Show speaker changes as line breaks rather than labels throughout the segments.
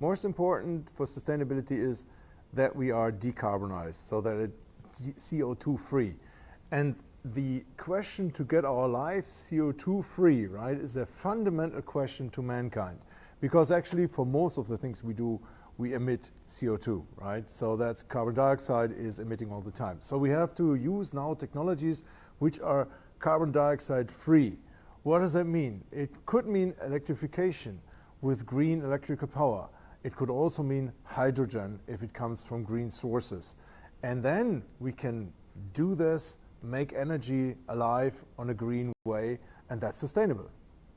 Most important for sustainability is that we are decarbonized, so that it's CO2 free. And the question to get our life CO2 free, right, is a fundamental question to mankind. Because actually for most of the things we do, we emit CO2, right? So that's carbon dioxide is emitting all the time. So we have to use now technologies which are carbon dioxide free. What does that mean? It could mean electrification with green electrical power. It could also mean hydrogen if it comes from green sources. And then we can do this, make energy alive on a green way, and that's sustainable.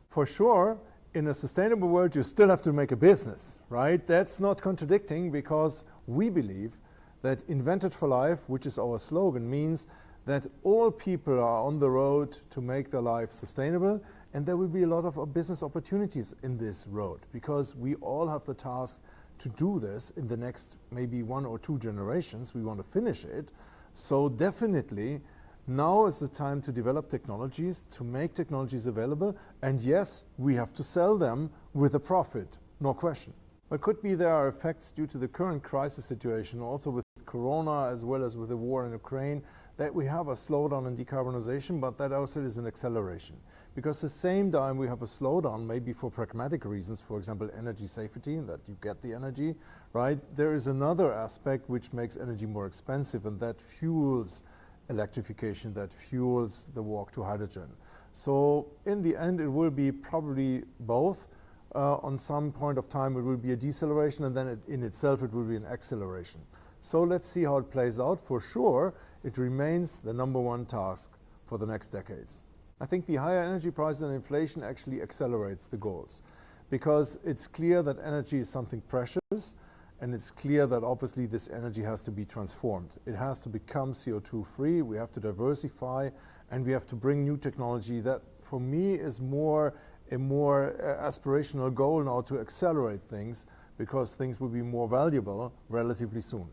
For sure, in a sustainable world, you still have to make a business, right? That's not contradicting, because we believe that Invented for Life, which is our slogan, means that all people are on the road to make their life sustainable, and there will be a lot of business opportunities in this road, because we all have the task to do this in the next maybe 1 or 2 generations. We want to finish it. So definitely now is the time to develop technologies, to make technologies available, and yes, we have to sell them with a profit, no question. But could be there are effects due to the current crisis situation, also with Corona as well as with the war in Ukraine, that we have a slowdown in decarbonization, but that also is an acceleration. Because at the same time we have a slowdown, maybe for pragmatic reasons, for example, energy safety, that you get the energy, right? There is another aspect which makes energy more expensive, and that fuels electrification, that fuels the walk to hydrogen. So in the end, it will be probably both. On some point of time, it will be a deceleration, and then in itself, it will be an acceleration. So let's see how it plays out. For sure, it remains the #1 task for the next decades. I think the higher energy prices and inflation actually accelerates the goals, because it's clear that energy is something precious, and it's clear that obviously this energy has to be transformed. It has to become CO2 free, we have to diversify, and we have to bring new technology. That for me is a more aspirational goal now, to accelerate things, because things will be more valuable relatively soon.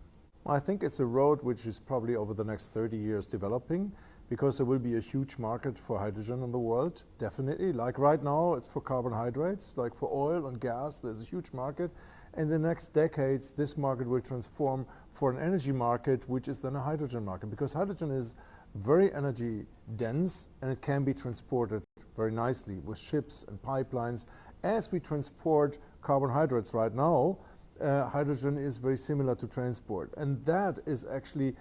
I think it's a road which is probably over the next 30 years developing, because there will be a huge market for hydrogen in the world, definitely. Like right now, it's for carbohydrates, like for oil and gas, there's a huge market. In the next decades, this market will transform for an energy market, which is then a hydrogen market, because hydrogen is very energy dense, and it can be transported very nicely with ships and pipelines. As we transport carbohydrates right now, hydrogen is very similar to transport, and that is actually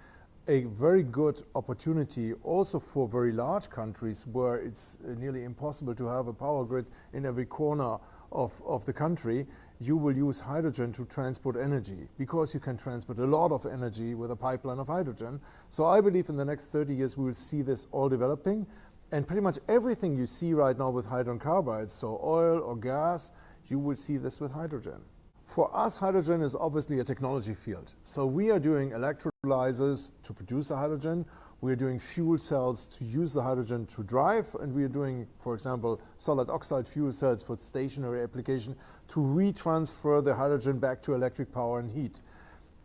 a very good opportunity also for very large countries where it's nearly impossible to have a power grid in every corner of the country. You will use hydrogen to transport energy, because you can transport a lot of energy with a pipeline of hydrogen. So I believe in the next 30 years we will see this all developing, and pretty much everything you see right now with hydrocarbons, so oil or gas, you will see this with hydrogen. For us, hydrogen is obviously a technology field. So we are doing electrolyzers to produce the hydrogen. We are doing fuel cells to use the hydrogen to drive. And we are doing, for example, solid oxide fuel cells for stationary application to retransfer the hydrogen back to electric power and heat.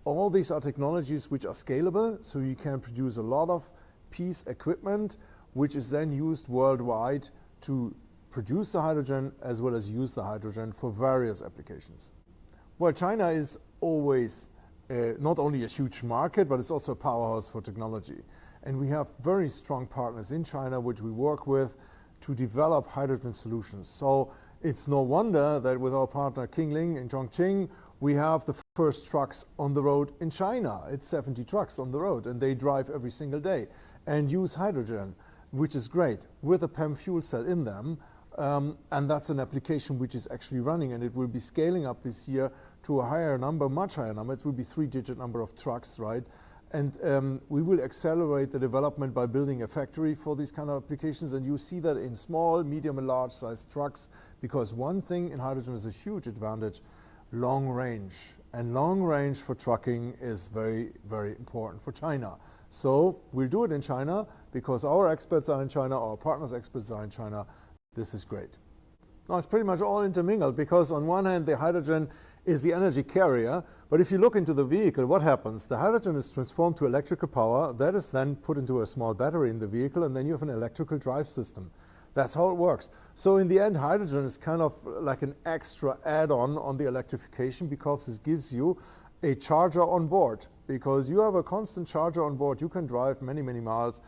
All these are technologies which are scalable, so you can produce a lot of piece equipment, which is then used worldwide to produce the hydrogen as well as use the hydrogen for various applications. Well, China is always not only a huge market, but it's also a powerhouse for technology. And we have very strong partners in China which we work with to develop hydrogen solutions. So it's no wonder that with our partner Kingling in Chongqing, we have the first trucks on the road in China. It's 70 trucks on the road, and they drive every single day and use hydrogen, which is great, with a PEM fuel cell in them. And that's an application which is actually running, and it will be scaling up this year to a higher number, much higher number. It will be 3-digit number of trucks, right? And we will accelerate the development by building a factory for these kind of applications. And you see that in small, medium, and large size trucks, because one thing in hydrogen is a huge advantage: long range. And long range for trucking is very, very important for China. So we'll do it in China because our experts are in China, our partners' experts are in China. This is great. Now, it's pretty much all intermingled, because on one hand, the hydrogen is the energy carrier, but if you look into the vehicle, what happens? The hydrogen is transformed to electrical power. That is then put into a small battery in the vehicle, and then you have an electrical drive system. That's how it works. So in the end, hydrogen is kind of like an extra add-on on the electrification, because it gives you a charger on board. Because you have a constant charger on board, you can drive many, many miles